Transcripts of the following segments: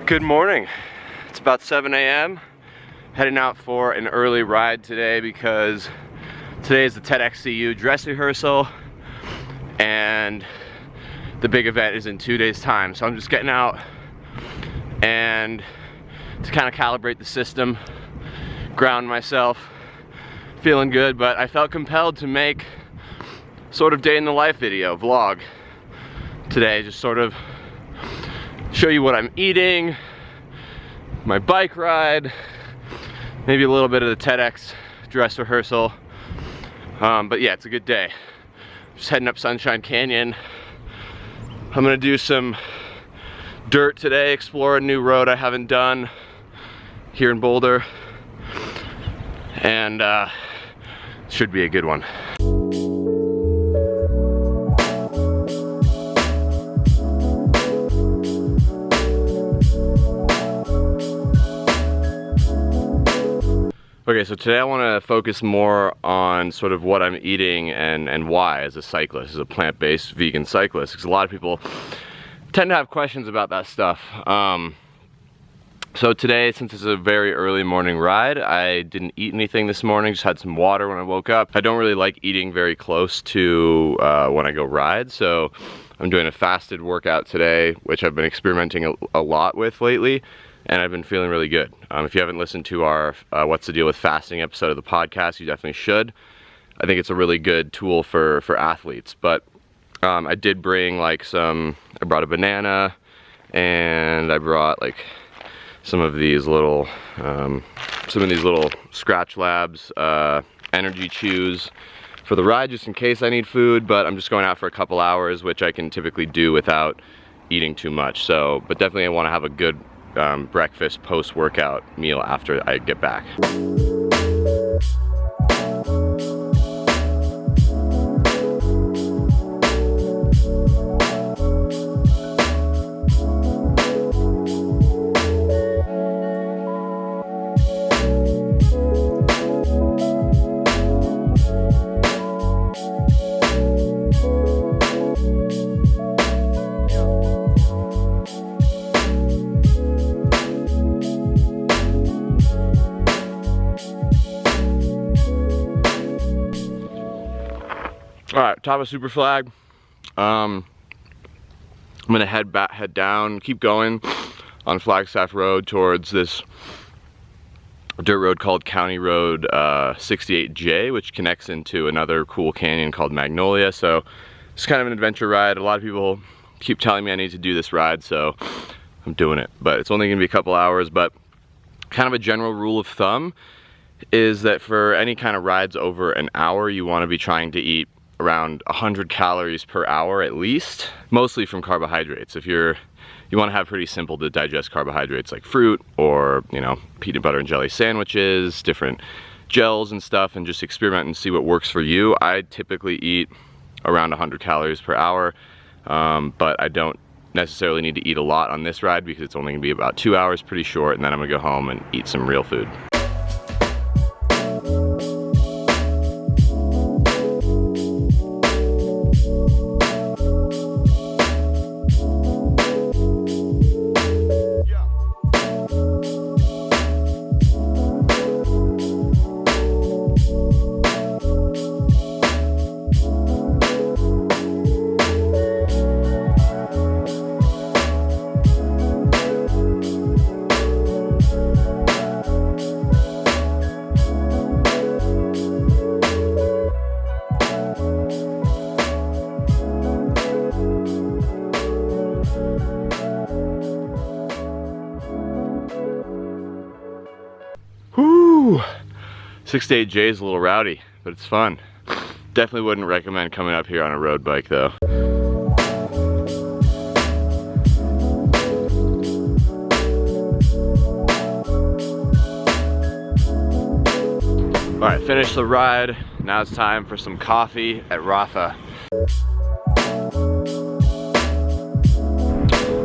Good morning. It's about 7 a.m. Heading out for an early ride today because today is the TEDxCU dress rehearsal and the big event is in 2 days time. So I'm just getting out and to kind of calibrate the system, ground myself, feeling good, but I felt compelled to make sort of day in the life video, vlog today, just sort of show you what I'm eating, my bike ride, maybe a little bit of the TEDx dress rehearsal. But yeah, it's a good day. Just heading up Sunshine Canyon. I'm gonna do some dirt today, explore a new road I haven't done here in Boulder, and should be a good one. Okay, so today I want to focus more on sort of what I'm eating and why as a cyclist, as a plant-based vegan cyclist, because a lot of people tend to have questions about that stuff. So today, since it's a very early morning ride, I didn't eat anything this morning, just had some water when I woke up. I don't really like eating very close to when I go ride, so I'm doing a fasted workout today, which I've been experimenting a lot with lately. And I've been feeling really good. If you haven't listened to our What's the Deal with Fasting episode of the podcast, you definitely should. I think it's a really good tool for athletes. But I did bring like I brought a banana, and I brought like some of these little Scratch Labs energy chews for the ride, just in case I need food. But I'm just going out for a couple hours, which I can typically do without eating too much. So, but definitely I want to have a good breakfast post-workout meal after I get back. Alright, top of Super Flag. I'm gonna head down, keep going on Flagstaff Road towards this dirt road called County Road 68J, which connects into another cool canyon called Magnolia. So it's kind of an adventure ride. A lot of people keep telling me I need to do this ride, so I'm doing it. But it's only gonna be a couple hours, but kind of a general rule of thumb is that for any kind of rides over an hour, you wanna be trying to eat around 100 calories per hour at least, mostly from carbohydrates. If you want to have pretty simple to digest carbohydrates like fruit or, you know, peanut butter and jelly sandwiches, different gels and stuff, and just experiment and see what works for you. I typically eat around 100 calories per hour, but I don't necessarily need to eat a lot on this ride because it's only gonna be about 2 hours, pretty short, and then I'm gonna go home and eat some real food. Whew! 68J is a little rowdy, but it's fun. Definitely wouldn't recommend coming up here on a road bike though. Alright, finished the ride. Now it's time for some coffee at Rafa.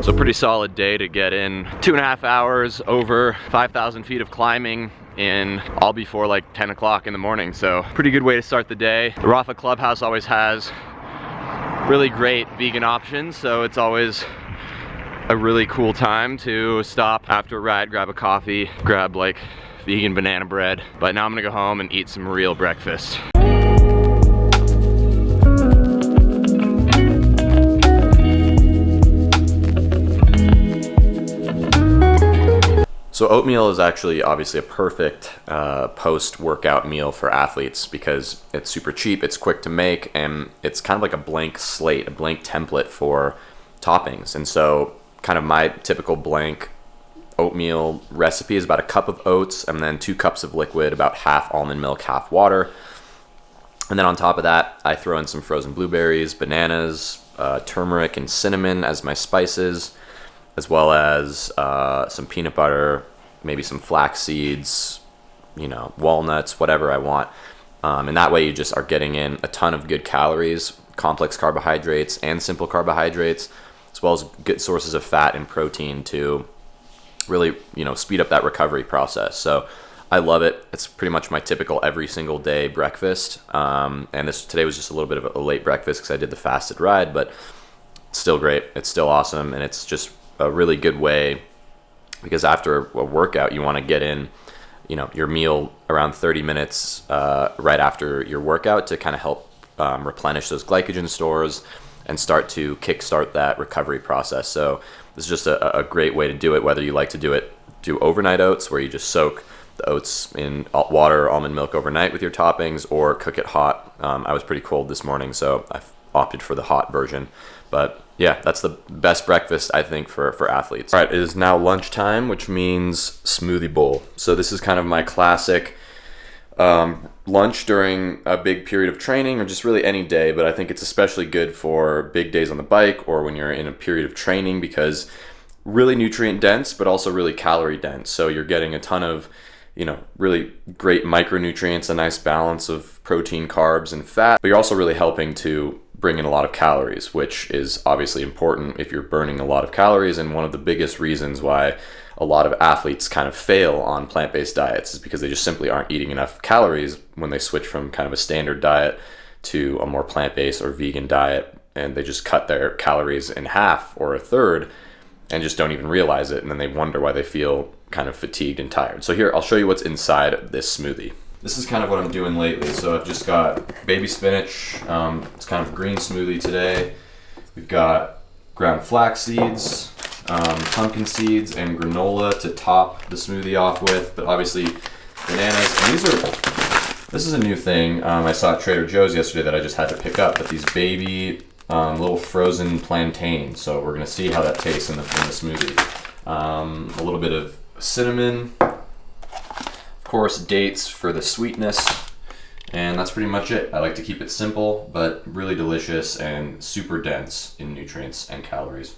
So pretty solid day to get in 2.5 hours over 5,000 feet of climbing in all before like 10 o'clock in the morning. So pretty good way to start the day. The Rafa Clubhouse always has really great vegan options, so it's always a really cool time to stop after a ride, grab a coffee, grab like vegan banana bread. But now I'm gonna go home and eat some real breakfast. So oatmeal is actually obviously a perfect post-workout meal for athletes because it's super cheap, it's quick to make, and it's kind of like a blank slate, a blank template for toppings. And so kind of my typical blank oatmeal recipe is about a cup of oats and then 2 cups of liquid, about half almond milk, half water. And then on top of that, I throw in some frozen blueberries, bananas, turmeric and cinnamon as my spices, as well as some peanut butter, maybe some flax seeds, you know, walnuts, whatever I want. And that way you just are getting in a ton of good calories, complex carbohydrates and simple carbohydrates, as well as good sources of fat and protein to really, you know, speed up that recovery process. So I love it. It's pretty much my typical every single day breakfast. And today was just a little bit of a late breakfast because I did the fasted ride, but still great. It's still awesome. And it's just a really good way, because after a workout you want to get in, you know, your meal around 30 minutes right after your workout to kind of help replenish those glycogen stores and start to kickstart that recovery process. So this is just a great way to do it, whether you like to do overnight oats where you just soak the oats in water or almond milk overnight with your toppings, or cook it hot. I was pretty cold this morning, so I opted for the hot version. But yeah, that's the best breakfast, I think, for athletes. All right, it is now lunchtime, which means smoothie bowl. So this is kind of my classic lunch during a big period of training, or just really any day, but I think it's especially good for big days on the bike or when you're in a period of training, because really nutrient dense, but also really calorie dense. So you're getting a ton of, you know, really great micronutrients, a nice balance of protein, carbs, and fat, but you're also really helping to bring in a lot of calories, which is obviously important if you're burning a lot of calories. And one of the biggest reasons why a lot of athletes kind of fail on plant-based diets is because they just simply aren't eating enough calories when they switch from kind of a standard diet to a more plant-based or vegan diet, and they just cut their calories in half or a third and just don't even realize it, and then they wonder why they feel kind of fatigued and tired. So here, I'll show you what's inside this smoothie. This is kind of what I'm doing lately. So I've just got baby spinach. It's kind of a green smoothie today. We've got ground flax seeds, pumpkin seeds, and granola to top the smoothie off with, but obviously bananas. And this is a new thing I saw at Trader Joe's yesterday that I just had to pick up, but these baby little frozen plantains. So we're gonna see how that tastes in the smoothie. A little bit of cinnamon, of course dates for the sweetness, and that's pretty much it. I like to keep it simple, but really delicious and super dense in nutrients and calories.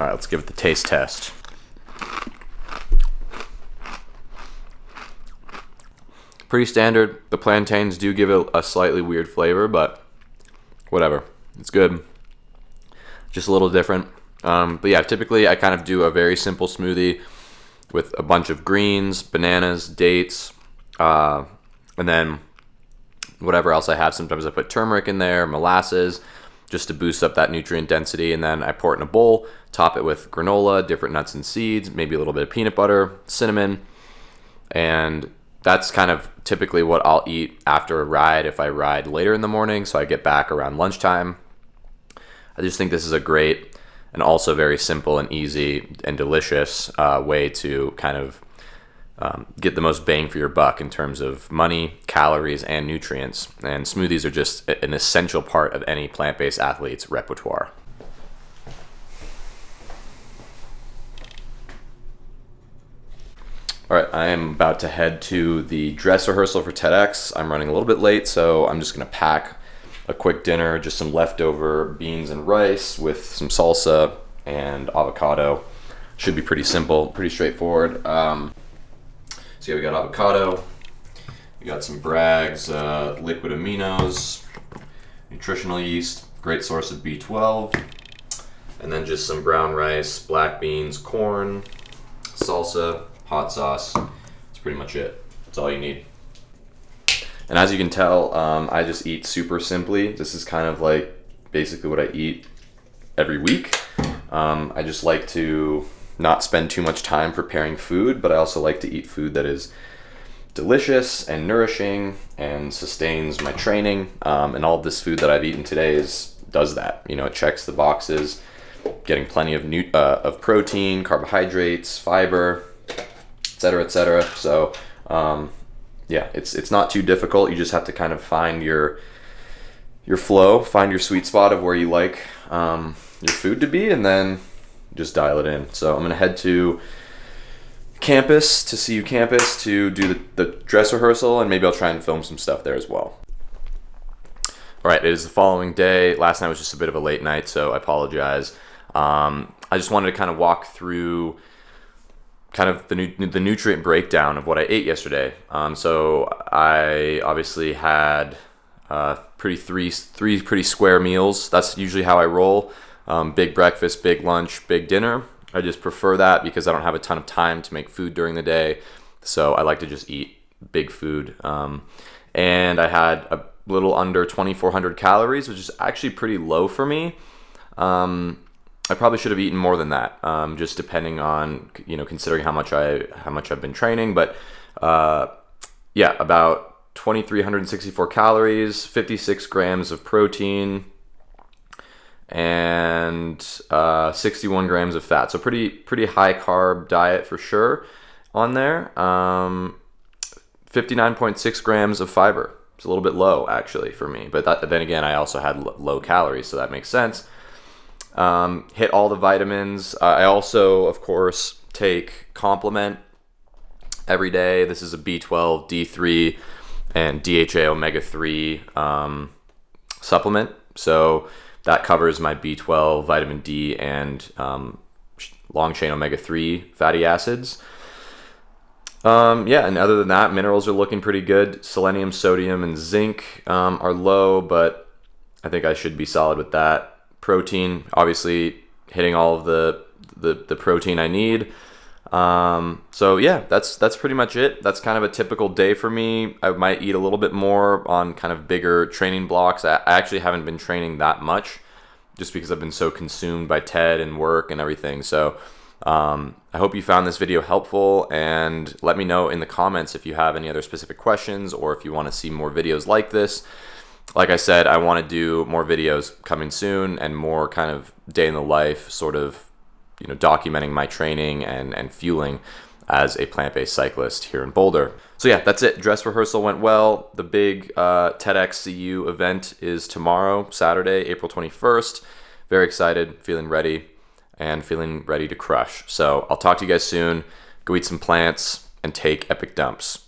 All right, let's give it the taste test. Pretty standard. The plantains do give it a slightly weird flavor, but whatever. It's good. Just a little different. But yeah, typically I kind of do a very simple smoothie with a bunch of greens, bananas, dates, and then whatever else I have. Sometimes I put turmeric in there, molasses, just to boost up that nutrient density, and then I pour it in a bowl, top it with granola, different nuts and seeds, maybe a little bit of peanut butter, cinnamon, and that's kind of typically what I'll eat after a ride if I ride later in the morning, so I get back around lunchtime. I just think this is a great and also very simple and easy and delicious way to kind of get the most bang for your buck in terms of money, calories, and nutrients. And smoothies are just an essential part of any plant-based athlete's repertoire. All right, I am about to head to the dress rehearsal for TEDx. I'm running a little bit late, so I'm just gonna pack a quick dinner, just some leftover beans and rice with some salsa and avocado. Should be pretty simple, pretty straightforward. So yeah, we got avocado, we got some Bragg's liquid aminos, nutritional yeast, great source of B12, and then just some brown rice, black beans, corn, salsa, hot sauce. That's pretty much it. That's all you need. And as you can tell, I just eat super simply. This is kind of like basically what I eat every week. I just like to not spend too much time preparing food, but I also like to eat food that is delicious and nourishing and sustains my training. And all of this food that I've eaten today does that. You know, it checks the boxes, getting plenty of protein, carbohydrates, fiber, etc., etc. So yeah, it's not too difficult. You just have to kind of find your flow, find your sweet spot of where you like your food to be, and then just dial it in. So I'm gonna head to campus, to CU campus, to do the dress rehearsal, and maybe I'll try and film some stuff there as well. All right, it is the following day. Last night was just a bit of a late night, so I apologize. I just wanted to kind of walk through kind of the nutrient breakdown of what I ate yesterday. So I obviously had three pretty square meals. That's usually how I roll. Big breakfast, big lunch, big dinner. I just prefer that because I don't have a ton of time to make food during the day. So I like to just eat big food. And I had a little under 2,400 calories, which is actually pretty low for me. I probably should have eaten more than that, just depending on, you know, considering how much I've been training. But yeah, about 2,364 calories, 56 grams of protein, and 61 grams of fat. So pretty high carb diet for sure on there. 59.6 grams of fiber. It's a little bit low actually for me, but then again, I also had low calories, so that makes sense. Hit all the vitamins. I also, of course, take Complement every day. This is a B12, D3, and DHA omega-3 supplement. So that covers my B12, vitamin D, and long-chain omega-3 fatty acids. Yeah, and other than that, minerals are looking pretty good. Selenium, sodium, and zinc are low, but I think I should be solid with that. Protein, obviously hitting all of the protein I need. So yeah, that's pretty much it. That's kind of a typical day for me. I might eat a little bit more on kind of bigger training blocks. I actually haven't been training that much just because I've been so consumed by TED and work and everything. So I hope you found this video helpful, and let me know in the comments if you have any other specific questions or if you want to see more videos like this. Like I said, I want to do more videos coming soon and more kind of day in the life, sort of, you know, documenting my training and fueling as a plant-based cyclist here in Boulder. So yeah, that's it. Dress rehearsal went well. The big TEDx CU event is tomorrow, Saturday, April 21st. Very excited, feeling ready, and feeling ready to crush. So I'll talk to you guys soon. Go eat some plants and take epic dumps.